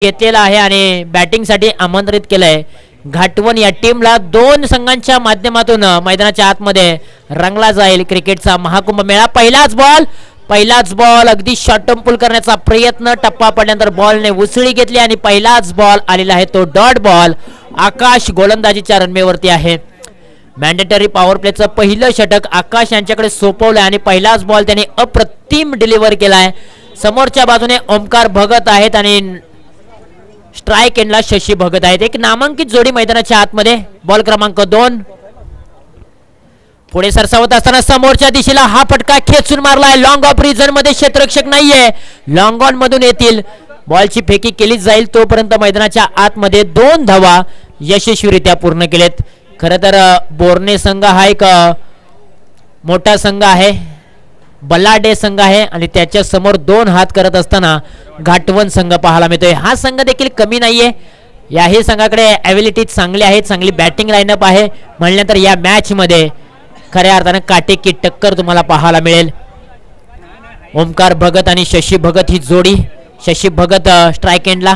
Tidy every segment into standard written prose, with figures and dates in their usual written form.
घेतलेला आहे आणि बॅटिंग साठी आमंत्रित केलंय। घाटवण या टीमला दोन संघांच्या माध्यमातून मैदानाच्या आतमध्ये रंगला जाईल क्रिकेटचा महाकुंभ मेळा। पहिलाच बॉल अगदी शॉर्ट पुल करण्याचा प्रयत्न, टप्पा पडल्यानंतर बॉलने उसळी घेतली आणि पहिलाच बॉल आलेला आहे तो डॉट बॉल। आकाश गोलंदाजीच्या रनवेवरती आहे। मॅन्डेटरी पॉवर प्लेचं पहिलं षटक आकाश यांच्याकडे सोपवलंय आणि पहिलाच बॉल त्याने अप्रतिम डिलिव्हर केलाय। समोरच्या बाजूने ओमकार भगत आहेत आणि स्ट्राइक एंडला शशी भगत आहेत। एक नामांकित जोडी मैदानाच्या आतमध्ये। बॉल क्रमांक 2 पुढे सरसावत असताना समोरच्या दिशेला हा फटका खेचून मारलाय। लॉंग ऑफ रिजन मध्ये क्षेत्ररक्षक नाहीये, लॉंग ऑन मधून येतील। बॉलची फेकी केली जाईल तोपर्यंत मैदानाच्या आतमध्ये 2 धावा यशस्वीरित्या पूर्ण केलेत। खरं तर बोर्ने संघ हा एक मोठा संघ आहे, बलाढ्य संघ आहे आणि त्याच्या समोर 2 हात करत असताना घाटवण संघ पाहायला मिळतोय। हा संघ देखील कमी नाहीये, याही संघाकडे ॲबिलिटी चांगली आहे, चांगली बॅटिंग लाईनअप आहे म्हणल्यानंतर या मॅच मध्ये खऱ्या अर्थाने काटेकी टक्कर तुम्हाला पाहायला मिळेल। ओमकार भगत आणि शशी भगत ही जोडी। शशी भगत स्ट्राइक एंडला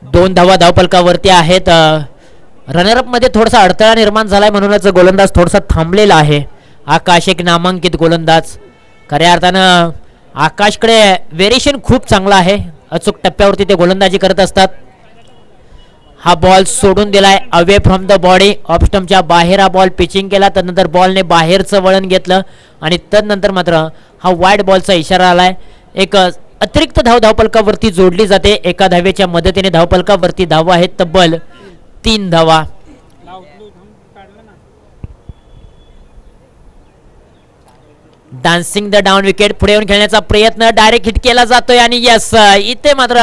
2 धावा धावफलकावरती आहेत। रनरअप मध्ये थोडासा अडथळा निर्माण झालाय म्हणूनच गोलंदाज थोडासा थांबलेला आहे। आकाश एक नामांकित गोलंदाज। खऱ्या अर्थानं आकाशकडे व्हेरिएशन खूप चांगला आहे, अचूक टप्प्यावरती ते गोलंदाजी करत असतात। हा बॉल सोडून दिलाय away from the body, off स्टंपच्या बाहेर हा बॉल पिचिंग केला, त्यानंतर बॉलने बाहेरचं वळण घेतलं आणि त्यानंतर मात्र हा वाईड बॉलचा इशारा आलाय। एक अतिरिक्त धावफलकावरती जोडली जाते, एका धावेच्या मदतीने धावफलकावरती धावा आहेत तब्बल 3 धावा। डान्सिंग द डाऊन विकेट पुढे येऊन खेळण्याचा प्रयत्न, डायरेक्ट हिट केला जातोय आणि यस इथे मात्र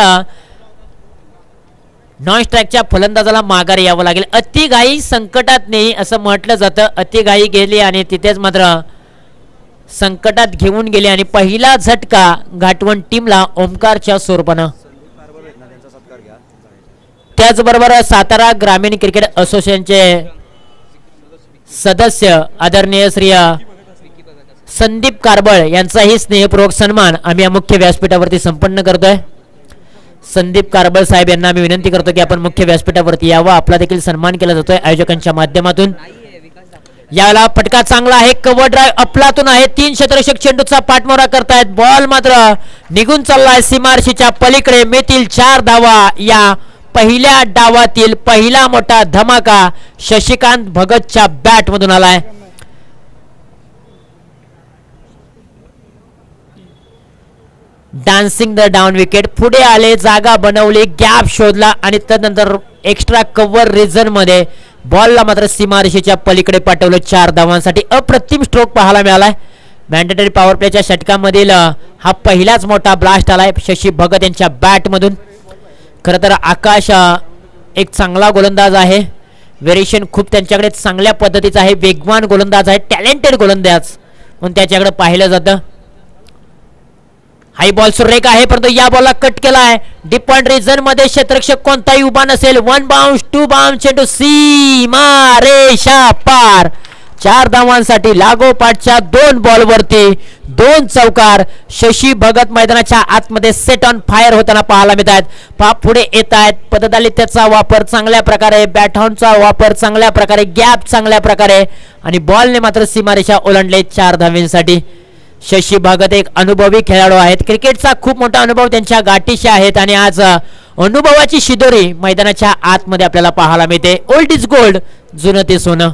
नॉन स्ट्राइकच्या फलंदाजाला माघारी यावं लागेल। अतिघाई संकटात नाही असं म्हटलं जातं, अतिघाई गेली आणि तिथेच मात्र संकटात घेऊन गेले आणि पहिला झटका घाटवण टीमला ओमकारच्या स्वरूपानं। त्याचबरोबर सातारा ग्रामीण क्रिकेट असोसिएशनचे सदस्य आदरणीय श्री संदीप कारबळ यांचाही स्नेहपूर्वक सन्मान आम्ही या मुख्य व्यासपीठावरती संपन्न करतोय। संदीप कारबळ साहेब यांना मी विनंती करतो की आपण मुख्य व्यासपीठावरती यावा, आपला देखील सन्मान केला जातोय आयोजकांच्या माध्यमातून। याला फटका चांगला आहे, कव्हर ड्राइव्ह अपलातून आहे, 3 क्षेत्ररक्षक चेंडूचा पाठमोरा करतायत। बॉल मात्र निघून चाललाय सीमारेषेच्या पलीकडे। मिळतील 4 धावा। या पहिल्या डावातील पहिला मोठा धमाका शशिकांत भगतच्या बॅट मधून आलाय। डान्सिंग द डाऊन विकेट पुढे आले, जागा बनवली, गॅप शोधला आणि त्यानंतर एक्स्ट्रा कव्हर रिजन मध्ये बॉलला मात्र सीमारेषेच्या पलीकडे पाठवलं 4 धावांसाठी। अप्रतिम स्ट्रोक पाहायला मिळालाय। मॅन्डेटरी पॉवर प्लेच्या षटकामधील हा पहिलाच मोठा ब्लास्ट आलाय शशी भगत यांच्या बॅट मधून। खरं तर आकाश एक चांगला गोलंदाज आहे, व्हेरिएशन खूप त्यांच्याकडे चांगल्या पद्धतीचं आहे, वेगवान गोलंदाज आहे, टॅलेंटेड गोलंदाज म्हणून त्याच्याकडे पाहिलं जातं। हाई बॉल सुरेख आहे परंतु या बॉलला कट केलाय। डीप पॉइंट रिजन मध्ये क्षेत्ररक्षक कोणताही उभा नसेल। 1 बाउंस 2 बाउंस चेंडू सीमा रेषा पार। 4 धावांसाठी लागोपाठच्या 2 बॉलवरती 2 चौकार। शशी भगत मैदानाच्या आतमध्ये सेट ऑन फायर होताना पाहायला मिळत आहेत। पुढे येत आहेत, पददालित्याचा वापर चांगल्या प्रकारे, बॅटहॉनचा वापर चांगल्या प्रकारे, गॅप चांगल्या प्रकारे आणि बॉलने मात्र सीमारेषा ओलांडले 4 धावांसाठी। शशी भगत एक अनुभवी खेळाडू आहेत, क्रिकेटचा खूप मोठा अनुभव त्यांच्या गाठीशी आहेत आणि आज अनुभवाची शिदोरी मैदानाच्या आतमध्ये आपल्याला पाहायला मिळते। ओल्ड इज गोल्ड, जुनं ते सोनं।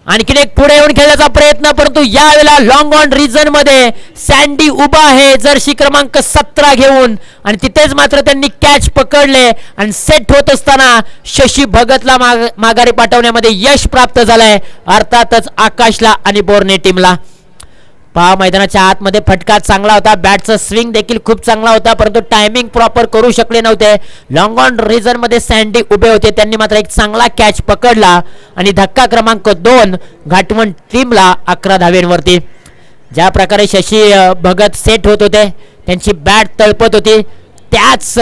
आणखीन एक पुढे येऊन खेळण्याचा प्रयत्न परंतु यावेळेला लॉंग ऑन रिजन मध्ये सँडी उभा आहे जर्सी क्रमांक 17 घेऊन आणि तिथेच मात्र त्यांनी कॅच पकडले आणि सेट होत असताना शशी भगतला माघारी पाठवण्यामध्ये यश प्राप्त झालंय, अर्थातच आकाशला आणि बोर्ने टीमला। पहा मैदानाच्या आतमध्ये फटका चांगला होता, बॅटचा स्विंग देखील खूप चांगला होता परंतु टायमिंग प्रॉपर करू शकले नव्हते। लॉंग ऑन रिजन मध्ये सँडी उभे होते, त्यांनी मात्र एक चांगला कॅच पकडला आणि धक्का क्रमांक 2 घाटवण टीमला 11 धावांवरती। ज्या प्रकारे शशी भगत सेट होत होते, त्यांची बॅट तळपत होती, त्याच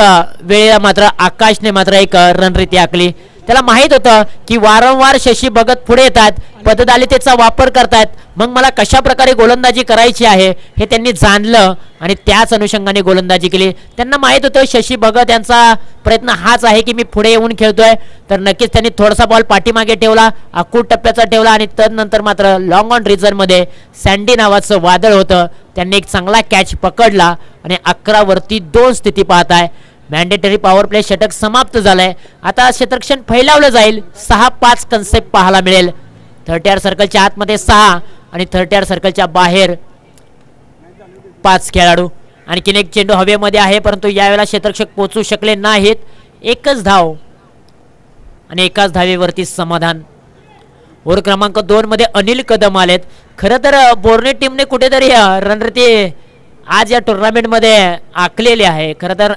वेळेला मात्र आकाशने मात्र एक रणनीती आखली। त्याला माहित होतं की वारंवार शशी भगत पुढे येतात, पददालितेचा वापर करतायत, मग मला कशा प्रकारे गोलंदाजी करायची आहे हे त्यांनी जाणलं आणि त्याच अनुषंगाने गोलंदाजी केली. त्यांना माहित होतं शशी भगत यांचा प्रयत्न हाच आहे की मी पुढे येऊन खेळतोय, तर नक्कीच त्यांनी थोडासा बॉल पाठीमागे ठेवला, आखूड टप्प्याचा ठेवला आणि तदनंतर मात्र लॉंग ऑन मध्ये सँडी नावाचं वादळ होतं, त्यांनी एक चांगला कॅच पकडला आणि 11 वरती 2 स्थिती पाहताय. मॅन्डेटरी पॉवर प्ले षटक समाप्त झालंय. आता क्षेत्ररक्षण फैलावलं जाईल. 6-5 कन्सेप्ट पाहायला मिळेल. 30 सर्कलच्या आतमध्ये 6 आणि 30 सर्कलच्या बाहेर 5 खेळाडू. आणखीन एक चेंडू हवेमध्ये आहे, परंतु यावेळेला क्षेत्ररक्षक पोहोचू शकले नाहीत. एकच धाव आणि एकाच धावेवरती समाधान. ओव्हर क्रमांक 2 मध्ये अनिल कदम आलेत. खरं तर बोर्ने टीमने कुठेतरी रणनीती आज या टुर्नामेंटमध्ये आखलेली आहे. खरं तर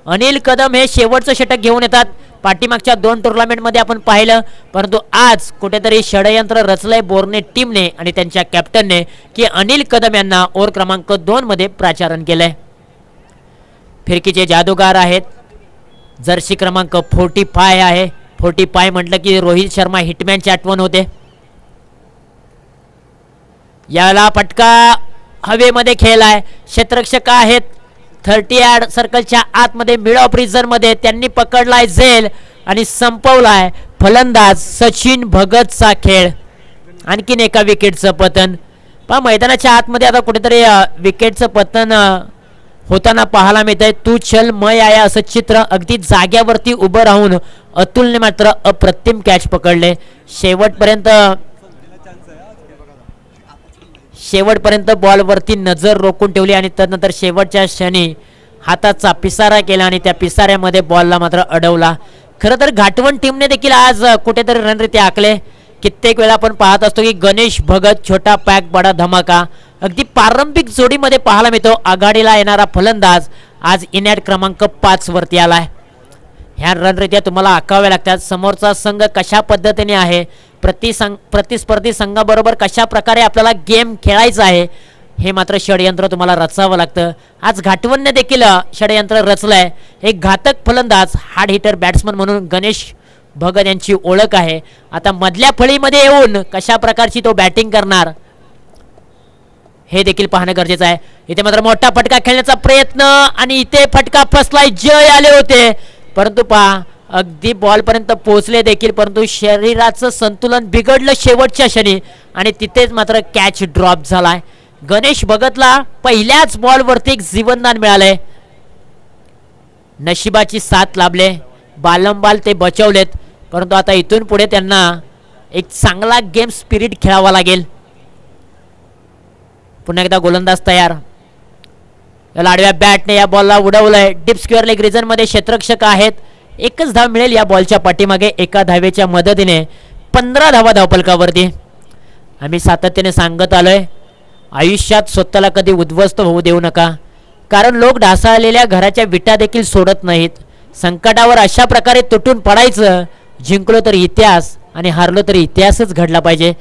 अनिल कदम हे शेवटचं षटक घेऊन येतात. पाठीमागच्या 2 टुर्नामेंटमध्ये आपण पाहिलं, परंतु आज कुठेतरी षडयंत्र रचलंय बोर्ने टीमने आणि त्यांच्या कॅप्टनने की अनिल कदम यांना ओव्हर क्रमांक 2 मध्ये प्राचारण केलंय. फिरकीचे जादूगार आहेत. जर्सी क्रमांक 45 आहे. 45 म्हटलं की रोहित शर्मा हिटमॅनची आठवण होते. याला फटका हवेमध्ये खेळलाय. क्षेत्ररक्षक आहेत 30 सर्कलच्या आतमध्ये मिड ऑफ रिझन मध्ये. त्यांनी पकडलाय झेल आणि संपवलाय फलंदाज सचिन भगतचा खेळ. आणखीन एका विकेटचं पतन. पहा मैदानाच्या आतमध्ये आता कुठेतरी विकेटचं पतन होताना पाहायला मिळत आहे. तू चल मय आया असं चित्र. अगदी जाग्यावरती उभं राहून अतुलने मात्र अप्रतिम कॅच पकडले. शेवटपर्यंत बॉलवरती नजर रोखून ठेवली आणि त्यानंतर शेवटच्या क्षणी हाताचा पिसारा केला आणि त्या पिसाऱ्यामध्ये बॉलला मात्र अडवला. खरं तर घाटवण टीमने देखील आज कुठेतरी रणनीती आखले. कित्येक वेळा आपण पाहत असतो की गणेश भगत छोटा पॅक बडा धमाका अगदी पारंपरिक जोडीमध्ये पाहायला मिळतो. आघाडीला येणारा फलंदाज आज इनॅट क्रमांक 5 वरती आलाय. ह्या रणनीत्या तुम्हाला आखाव्या लागतात. समोरचा संघ कशा पद्धतीने आहे, प्रतिस्पर्धी संघाबरोबर कशा प्रकारे आपल्याला गेम खेळायचा आहे हे मात्र षडयंत्र तुम्हाला रचावं लागतं. आज घाटवणने देखील षडयंत्र रचलंय. एक घातक फलंदाज हार्ड हिटर बॅट्समन म्हणून गणेश भगत यांची ओळख आहे. आता मधल्या फळीमध्ये येऊन कशा प्रकारची तो बॅटिंग करणार हे देखील पाहणं गरजेचं आहे. इथे मात्र मोठा फटका खेळण्याचा प्रयत्न आणि इथे फटका फसलाय. जय आले होते, परंतु पहा अगदी बॉलपर्यंत पोहोचले देखील, परंतु शरीराचं संतुलन बिघडलं शेवटच्या क्षणी आणि तिथेच मात्र कॅच ड्रॉप झालाय. गणेश भगतला पहिल्याच बॉलवरती एक जीवनदान मिळालंय. नशिबाची साथ लाभले. बालंबाल ते बचवलेत, परंतु आता इथून पुढे त्यांना एक चांगला गेम स्पिरिट खेळावा लागेल. पुन्हा एकदा गोलंदाज तयार. आडव्या बॅटने या बॉलला उडवलंय. डीप स्क्वेअर लेग रिजन मध्ये क्षेत्ररक्षक आहेत. एकच धाव मिळेल या बॉलच्या पाठीमागे. एका धावेच्या मदतीने 15 धावा धावफलकावरती. आम्ही सातत्याने सांगत आलोय आयुष्यात स्वतःला कधी उद्ध्वस्त होऊ देऊ नका, कारण लोक ढासळलेल्या घराच्या विटा देखील सोडत नाहीत. संकटावर अशा प्रकारे तुटून पडायचं. जिंकलो तर इतिहास आणि हारलो तरी इतिहासच घडला पाहिजे.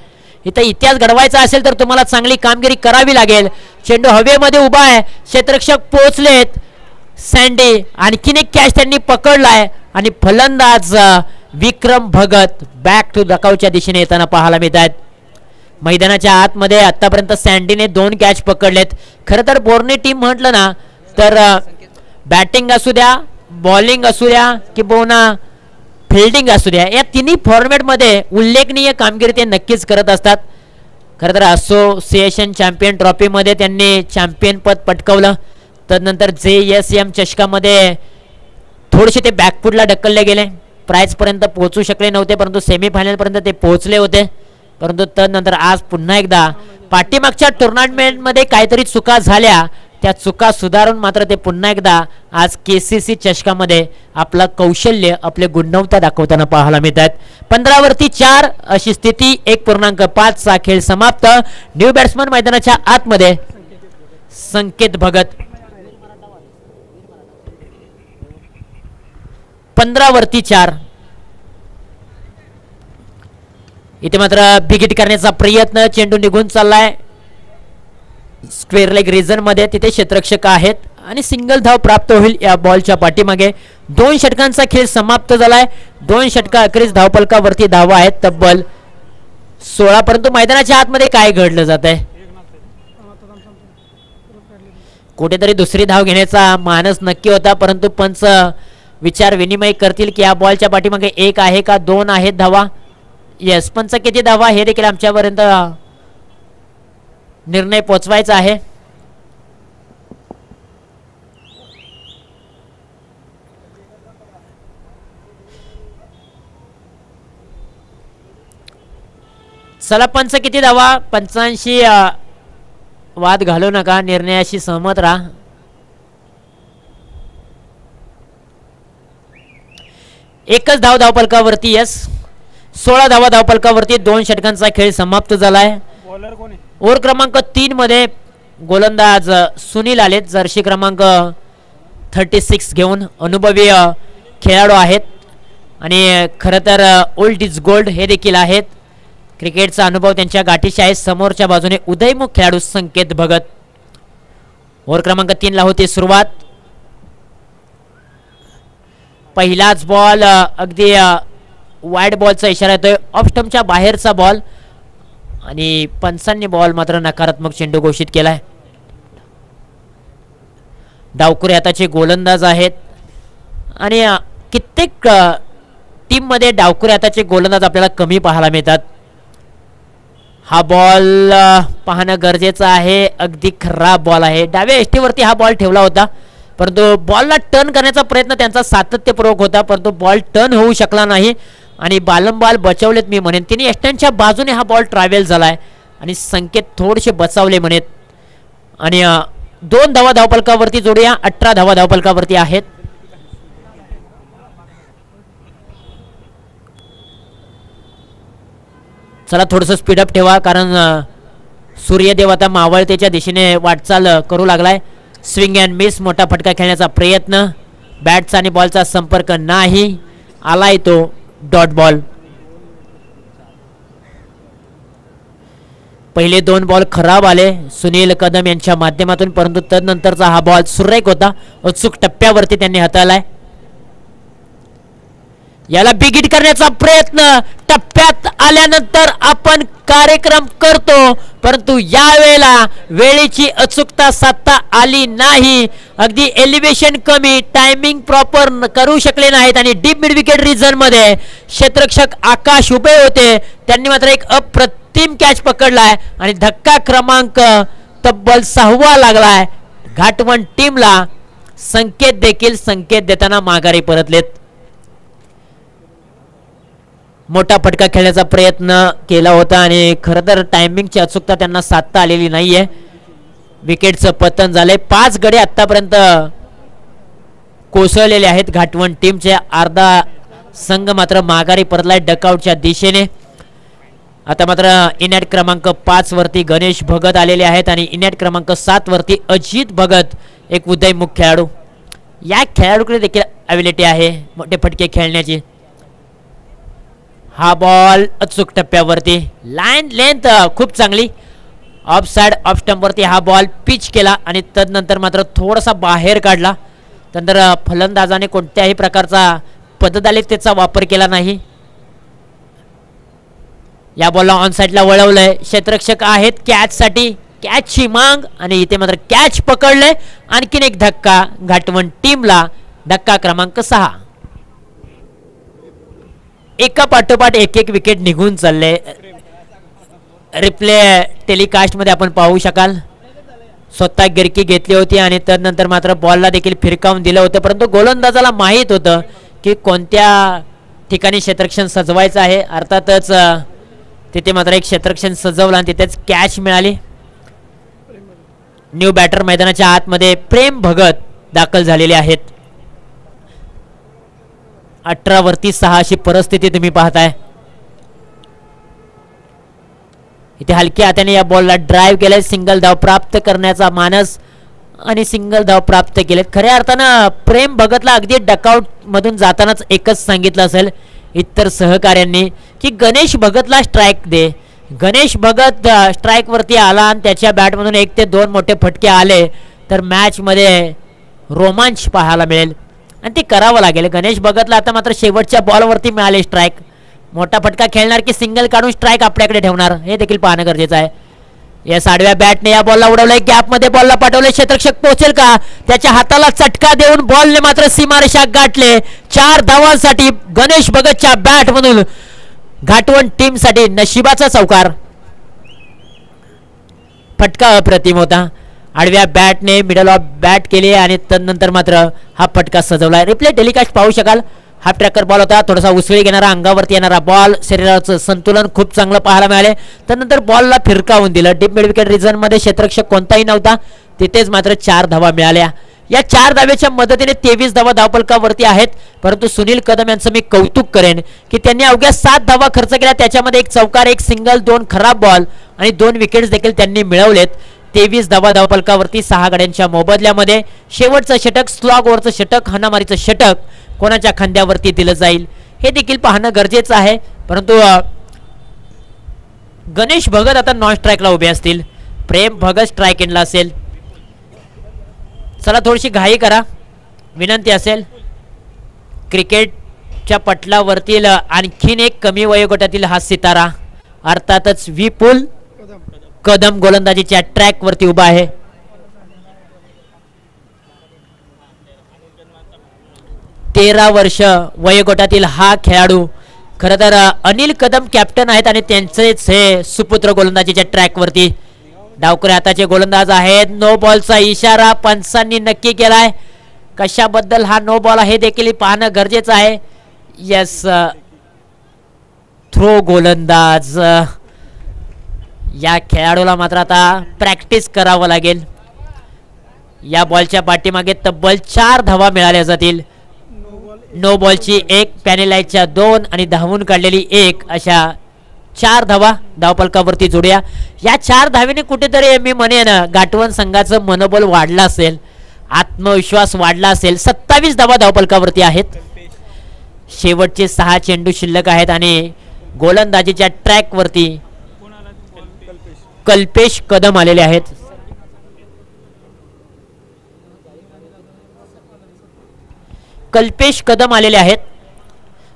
इथं इतिहास घडवायचा असेल तर तुम्हाला चांगली कामगिरी करावी लागेल. चेंडू हवेमध्ये उभा आहे. क्षेत्ररक्षक पोहोचलेत. सँडी आणखीन एक कॅच त्यांनी पकडलाय आणि फलंदाज विक्रम भगत बॅक टू डकाऊच्या दिशेने येताना पाहायला मिळत आहेत. मैदानाच्या आतमध्ये आतापर्यंत सँडीने 2 कॅच पकडलेत. खरं तर बोर्ने टीम म्हटलं ना तर बॅटिंग असू द्या, बॉलिंग असू द्या किंवा फिल्डिंग असू द्या, या तिन्ही फॉर्मॅटमध्ये उल्लेखनीय कामगिरी ते नक्कीच करत असतात. खरं तर असोसिएशन चॅम्पियन ट्रॉफीमध्ये त्यांनी चॅम्पियन पद पटकावलं. तदनंतर JSM चषकामध्ये थोडेसे ते बॅकफुटला ढकलले गेले. प्राइजपर्यंत पोहोचू शकले नव्हते, परंतु सेमीफायनलपर्यंत ते पोहोचले होते. परंतु तदनंतर आज पुन्हा एकदा पाठीमागच्या टुर्नामेंटमध्ये काहीतरी चुका झाल्या, त्या चुका सुधारून मात्र ते पुन्हा एकदा आज KCC चषकामध्ये आपलं कौशल्य, आपले गुणवत्ता दाखवताना पाहायला मिळतात. 15 वरती 4 अशी स्थिती. 1.5 चा खेळ समाप्त. न्यू बॅट्समन मैदानाच्या आतमध्ये संकेत भगत. 15 वरती 4. इथे मात्र बिगिट करण्याचा प्रयत्न. चेंडू निघून चाललाय स्क्वेअर लेग रिजन मध्ये. तिथे क्षेत्ररक्षक आहेत आणि सिंगल धाव प्राप्त होईल या बॉलच्या पाठीमागे. 2 षटकांचा खेळ समाप्त झालाय. 2 षटका अखेरीस धावफलकावरती धावा आहेत तब्बल 16. परंतु मैदानाच्या आतमध्ये काय घडलं जात आहे, कुठेतरी दुसरी धाव घेण्याचा मानस नक्की होता, परंतु पंच विचार विनिमय करतील की या बॉलच्या पाठीमागे 1 आहे का 2 आहेत धावा. यस, पंच किती धावा हे देखील आमच्यापर्यंत निर्णय पोचवायचा आहे. चला पंच किती धावा, पंचांशी वाद घालू नका, निर्णयाशी सहमत राहा. एकच धाव धावफलकावरती. यस, 16 धावा धावफलकावरती. 2 षटकांचा खेळ समाप्त झालाय. ओव्हर क्रमांक 3 मध्ये गोलंदाज सुनील आलेत, जर्सी क्रमांक 36 घेऊन. अनुभवी खेळाडू आहेत आणि खरं तर ओल्ड इज गोल्ड हे देखील आहेत. क्रिकेटचा अनुभव त्यांच्या गाठीशी आहे. समोरच्या बाजूने उदयमुख खेळाडू संकेत भगत. ओव्हर क्रमांक 3 ला होती सुरुवात. पहिलाच बॉल अगदी वाईड बॉलचा इशारा येतोय, ऑफ स्टंपच्या बाहेरचा बॉल आणि पंचांनी बॉल मात्र नकारात्मक चेंडू घोषित केलाय. डावकुरे हाताचे गोलंदाज आहेत आणि कित्येक टीम मध्ये डावकुरे हाताचे गोलंदाज आपल्याला कमी पाहायला मिळतात. हा बॉल पाहणं गरजेचं आहे. अगदी खराब बॉल आहे. डाव्या एष्टीवरती हा बॉल ठेवला होता, परंतु बॉलला टर्न करण्याचा प्रयत्न त्यांचा सातत्यपूर्वक होता, परंतु बॉल टर्न होऊ शकला नाही आणि बालंबाल बचावलेत. मी म्हणेन तिने एस्टनच्या बाजूने हा बॉल ट्रॅव्हल झालाय आणि संकेत थोडेसे बचावले म्हणेत. आणि 2 धावा धावफलकावरती जोडूया. 18 धावा धावफलकावरती आहेत. चला थोडंसं स्पीडअप ठेवा, कारण सूर्यदेव आता मावळतेच्या दिशेने वाटचाल करू लागलाय. स्विंग अँड मिस, मोठा फटका खेळण्याचा प्रयत्न, बॅटचा आणि बॉलचा संपर्क नाही, आलाय तो डॉट बॉल. पहिले 2 बॉल खराब आले सुनील कदम यांच्या माध्यमातून, परंतु तदनंतरचा हा बॉल सुरेख होता. उत्सुक टप्प्यावरती त्यांनी हाताळलाय. याला बिग हिट करण्याचा प्रयत्न टप्प्यात आल्यानंतर आपण कार्यक्रम करतो, परंतु यावेळेला वेळेची अचूकता साधता आली नाही. अगदी एलिव्हेशन कमी, टायमिंग प्रॉपर करू शकले नाहीत आणि डीप मिड विकेट रिजन मध्ये क्षेत्ररक्षक आकाश उभे होते. त्यांनी मात्र एक अप्रतिम कॅच पकडलाय आणि धक्का क्रमांक तब्बल 6वा लागलाय. घाटवण टीमला संकेत देखील संकेत देताना माघारी परतलेत. मोठा फटका खेळण्याचा प्रयत्न केला होता आणि खरं तर टायमिंगची अचूकता त्यांना साधता आलेली नाहीये. विकेटचं पतन झालंय. 5 गडे आतापर्यंत कोसळलेले आहेत घाटवण टीमचे. अर्धा संघ मात्र माघारी परतलाय डकआउटच्या दिशेने. आता मात्र इनॅट क्रमांक 5 वरती गणेश भगत आलेले आहेत आणि इनॅट क्रमांक 7 वरती अजित भगत, एक उदयमुख खेळाडू. या खेळाडूकडे देखील अबिलिटी आहे मोठे फटके खेळण्याची. हा बॉल अचूक टप्प्यावरती, लाईन लेंथ खूप चांगली. ऑफ साइड ऑफ स्टंप वरती हा बॉल पिच केला आणि तदनंतर मात्र थोडासा बाहेर काढला. त्यानंतर फलंदाजाने कोणत्याही प्रकारचा पददालितेचा वापर केला नाही. या बॉलला ऑन साइडला वळवलंय. क्षेत्ररक्षक आहेत कॅच साठी, कॅचची मांग आणि इथे मात्र कॅच पकडले. आणखीन एक धक्का घाटवण टीमला, धक्का क्रमांक 6. एका पाठोपाठ एक विकेट निघून चालले. रिप्ले टेलिकास्ट मध्ये आपण पाहू शकाल. स्वतः गिरकी घेतली होती आणि तदनंतर मात्र बॉलला देखील फिरकावून दिलं होतं, परंतु गोलंदाजाला माहीत होतं की कोणत्या ठिकाणी क्षेत्ररक्षण सजवायचं आहे. अर्थातच तिथे मात्र एक क्षेत्ररक्षण सजवलं आणि तिथेच कॅच मिळाली. न्यू बॅटर मैदानाच्या आतमध्ये प्रेम भगत दाखल झालेले आहेत. 18 वरती 6 अशी परिस्थिती तुम्ही पाहताय. इथे हलक्या हाताने या बॉलला ड्राइव्ह केलाय. सिंगल धाव प्राप्त करण्याचा मानस आणि सिंगल धाव प्राप्त केले. खऱ्या अर्थानं प्रेम भगतला अगदी डकआउट मधून जातानाच एकच सांगितलं असेल इतर सहकार्यांनी की गणेश भगतला स्ट्राइक दे. गणेश भगत स्ट्राइक वरती आला आणि त्याच्या बॅटमधून 1 ते 2 मोठे फटके आले तर मॅच मध्ये रोमांच पाहायला मिळेल आणि ते करावं लागेल. गणेश भगतला आता मात्र शेवटच्या बॉलवरती मिळाले स्ट्राईक. मोठा फटका खेळणार की सिंगल काढून स्ट्राईक आपल्याकडे ठेवणार हे देखील पाहणं गरजेचं आहे. या साडव्या बॅटने या बॉलला उडवलंय, गॅप मध्ये बॉलला पाठवले, क्षेत्ररक्षक पोहोचेल का? त्याच्या हाताला चटका देऊन बॉलने मात्र सीमारेषा गाठले. 4 धावांसाठी गणेश भगतच्या बॅट मधून घाटवण टीम साठी नशिबाचा चौकार. फटका अप्रतिम होता. आडव्या बॅटने मिडल ऑफ बॅट केली आणि त्यानंतर मात्र हा फटका सजवला. रिप्ले टेलिकास्ट पाहू शकाल. हा ट्रॅकर बॉल होता, थोडासा उसळी घेणारा, अंगावरती येणारा बॉल, शरीराचं संतुलन खूप चांगलं पाहायला मिळाले. त्यानंतर बॉलला फिरकावून दिलं. डीप मिड विकेट रिजन मध्ये क्षेत्ररक्षक कोणताही नव्हता, तिथेच मात्र 4 धावा मिळाल्या. या 4 धावेच्या मदतीने 23 धावा धावफलकावरती आहेत. परंतु सुनील कदम यांचं मी कौतुक करेन की त्यांनी अवघ्या 7 धावा खर्च केल्या, त्याच्यामध्ये 1 चौकार, 1 सिंगल, 2 खराब बॉल आणि 2 विकेट्स देखील त्यांनी मिळवलेत. 23 धावा धावफलकावरती 6 गड्यांच्या मोबदल्यामध्ये शेवटचं षटक, स्लॉग ओव्हरचं षटक, हाणामारीचं षटक कोणाच्या खांद्यावरती दिलं जाईल हे देखील पाहणं गरजेचं आहे. परंतु गणेश भगत आता नॉन स्ट्राईकला उभे असतील, प्रेम भगत स्ट्राईक एंडला असेल. चला थोडीशी घाई करा, विनंती असेल. क्रिकेटच्या पटलावरतील आणखीन एक कमी वयोगटातील हा सितारा अर्थातच विपुल कदम गोलंदाजीच्या ट्रॅक वरती उभा आहे. 13 वर्ष वयोगटातील हा खेळाडू खरं तर अनिल कदम कॅप्टन आहेत आणि त्यांचेच हे सुपुत्र गोलंदाजीच्या ट्रॅक वरती. डावकरे हाताचे गोलंदाज आहेत. नो बॉलचा इशारा पंचांनी नक्की केलाय. कशाबद्दल हा नो बॉल आहे देखील पाहणं गरजेचं आहे. यस, थ्रो गोलंदाज. या खेळाडूला मात्र आता प्रॅक्टिस करावं लागेल. या बॉलच्या पाठीमागे तब्बल 4 धावा मिळाल्या जातील. नो बॉलची 1, पॅनेलाईटच्या 2 आणि धावून काढलेली 1 अशा 4 धावा धावफलकावरती जोड्या. या 4 धावेने कुठेतरी मी म्हणेन घाटवण संघाचं मनोबल वाढलं असेल, आत्मविश्वास वाढला असेल. 27 धावा धावफलकावरती आहेत. शेवटचे 6 चेंडू शिल्लक आहेत आणि गोलंदाजीच्या ट्रॅक वरती कल्पेश कदम आलेले आहेत. कल्पेश कदम आलेले आहेत.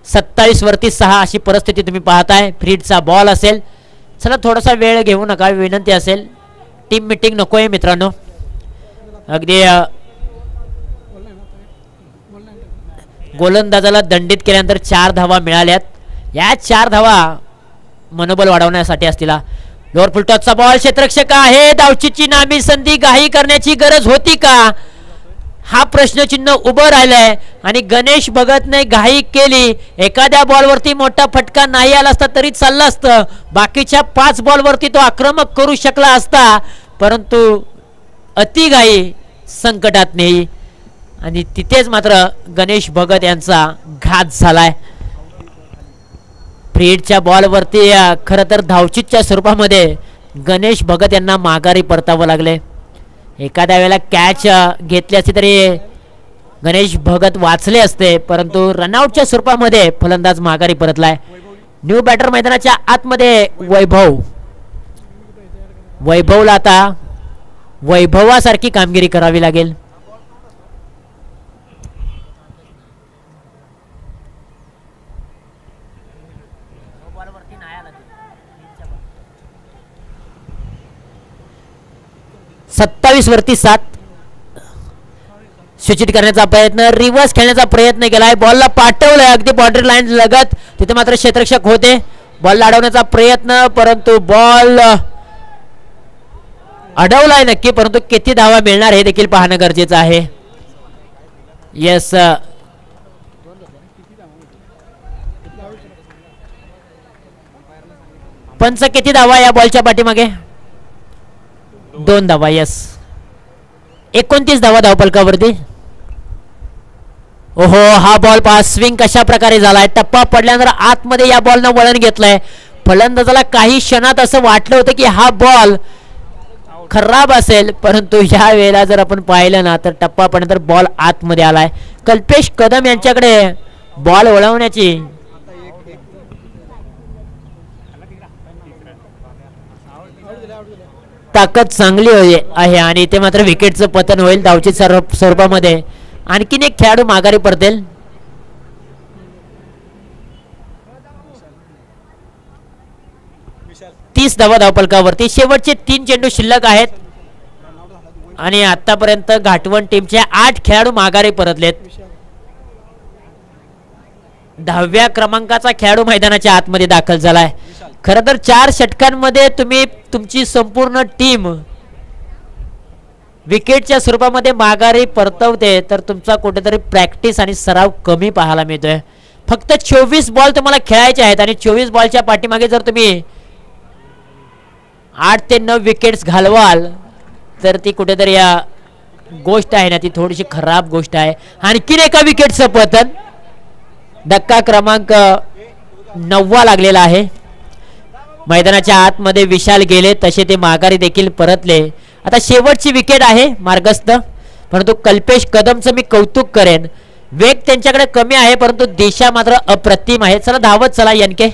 27 वरती 6 अशी परिस्थिती तुम्ही पाहताय. फ्रीडचा बॉल असेल. चला थोडासा वेळ घेऊ नका, विनंती असेल. टीम मीटिंग नकोय मित्रांनो. अगदी गोलंदाजाला दंडित केल्यानंतर 4 धावा मिळाल्यात. या 4 धावा मनोबल वाढवण्यासाठी असतील. लोअर फुल टॉसचा बॉल, क्षेत्ररक्षक आहे. धावचीची नामी संधी, घाई करण्याची गरज होती का हा प्रश्नचिन्ह उभं राहिलंय आणि गणेश भगतने घाई केली. एखाद्या बॉलवरती मोठा फटका नाही आला असता तरी चाललं असतं. बाकीच्या 5 बॉलवरती तो आक्रमक करू शकला असता, परंतु अतिघाई संकटात नेई आणि तिथेच मात्र गणेश भगत यांचा घात झालाय. फ्रीडच्या बॉलवरती खरं तर धावचीच्या स्वरूपामध्ये गणेश भगत यांना माघारी परतावं लागले. एखाद्या वेळेला कॅच घेतली असती तरी गणेश भगत वाचले असते, परंतु रनआउटच्या स्वरूपामध्ये फलंदाज माघारी परतलाय. न्यू बॅटर मैदानाच्या आतमध्ये वैभवला आता वैभवासारखी कामगिरी करावी लागेल. सत्तावीस वरती 7 सूचित करण्याचा प्रयत्न, रिव्हर्स खेळण्याचा प्रयत्न केलाय. बॉलला पाठवलंय अगदी बाउंड्री लाईन लगत. तिथे मात्र क्षेत्ररक्षक होते. बॉल अडवण्याचा प्रयत्न, परंतु बॉल अडवलाय नक्की, परंतु किती धावा मिळणार हे देखील पाहणं गरजेचं आहे. येस, पंच किती धावा या बॉलच्या पाठीमागे? 2 धावा. यस, 29 धावा धावफलकावरती. ओहो, हा बॉल पहा, स्विंग कशा प्रकारे झालाय. टप्पा पडल्यानंतर आतमध्ये या बॉलनं वळण घेतलंय. फलंदाजाला काही क्षणात असं वाटलं होतं की हा बॉल खराब असेल, परंतु या वेळेला जर आपण पाहिलं ना तर टप्पा पडल्यानंतर बॉल आतमध्ये आलाय. कल्पेश कदम यांच्याकडे बॉल वळवण्याची ताकद चांगली आहे आणि ते मात्र विकेटचं पतन होईल धावची स्वरूपामध्ये. आणखीन एक खेळाडू माघारी पडतील. तीस धावा धावफलकावरती. शेवटचे 3 चेंडू शिल्लक आहेत आणि आतापर्यंत घाटवण टीमचे 8 खेळाडू माघारी परतलेत. 10व्या क्रमांकाचा खेळाडू मैदानाच्या आतमध्ये दाखल झालाय. खरं तर 4 षटकांमध्ये तुम्ही तुमची संपूर्ण टीम विकेटच्या स्वरूपामध्ये माघारी परतवते तर तुमचा कुठेतरी प्रॅक्टिस आणि सराव कमी पाहायला मिळतोय. फक्त 24 बॉल तुम्हाला खेळायचे आहेत आणि 24 बॉलच्या पाठीमागे जर तुम्ही 8 ते 9 विकेट्स घालवाल तर ती कुठेतरी या गोष्ट आहे ना ती थोडीशी खराब गोष्ट आहे. आणखीन एका विकेटचं पतन. धक्का क्रमांक 9 लागलेला आहे. मैदानाच्या आतमध्ये विशाल गेले तसे ते माघारी देखील परतले. आता शेवटची विकेट आहे मार्गस्थ, परंतु कल्पेश कदमचं मी कौतुक करेन. वेग त्यांच्याकडे कमी आहे परंतु दिशा मात्र अप्रतिम आहे. चला धावत चला यनके.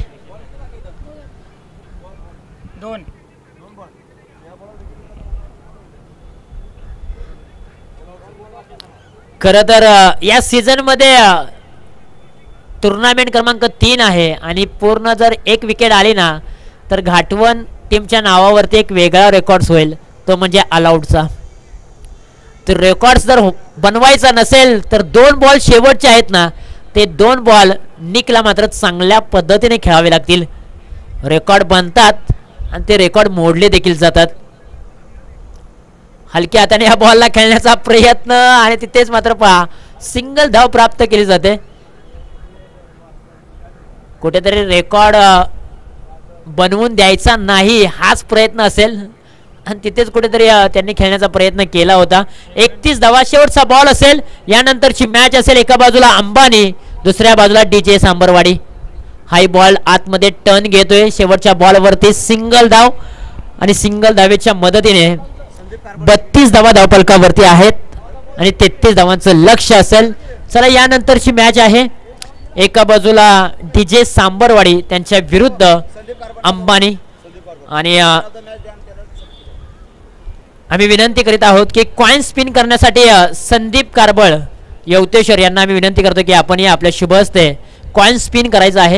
खरं तर या सीझन मध्ये टुर्नामेंट क्रमांक 3 आहे आणि पूर्ण जर एक विकेट आली ना तर घाटवण टीमच्या नावावरती एक वेगळा रेकॉर्ड्स होईल, तो म्हणजे ऑलआउटचा. तर रेकॉर्ड्स जर बनवायचा नसेल तर 2 बॉल शेवटचे आहेत ना ते 2 बॉल निकला मात्र चांगल्या पद्धतीने खेळावे लागतील. रेकॉर्ड बनतात आणि ते रेकॉर्ड मोडले देखील जातात. हलक्या हाताने या बॉलला खेळण्याचा प्रयत्न आणि तिथेच मात्र पहा सिंगल धाव प्राप्त केली जाते. कुठेतरी रेकॉर्ड बनवून द्यायचा नाही हाच प्रयत्न असेल आणि तिथेच कुठेतरी त्यांनी खेळण्याचा प्रयत्न केला होता. 31 धावा शेवटचा बॉल असेल. यानंतरची मॅच असेल. एका बाजूला अंबानी, दुसऱ्या बाजूला DJ सांबरवाडी. हाय बॉल आतमध्ये टर्न घेतोय. शेवटच्या बॉलवरती सिंगल धाव आणि सिंगल धावेच्या मदतीने 32 धावा धावफलकावरती आहेत आणि 33 धावांचं लक्ष असेल. चला यानंतरची मॅच आहे. एका बाजूला DJ सांबरवाडी त्यांच्या विरुद्ध अंबानी आणि आम्ही विनंती करीत आहोत की कॉइन स्पिन करण्यासाठी संदीप कारबळ यवतेश्वर यांना आम्ही विनंती करतो की आपण आपल्या शुभ हस्ते कॉइन स्पिन करायचं आहे.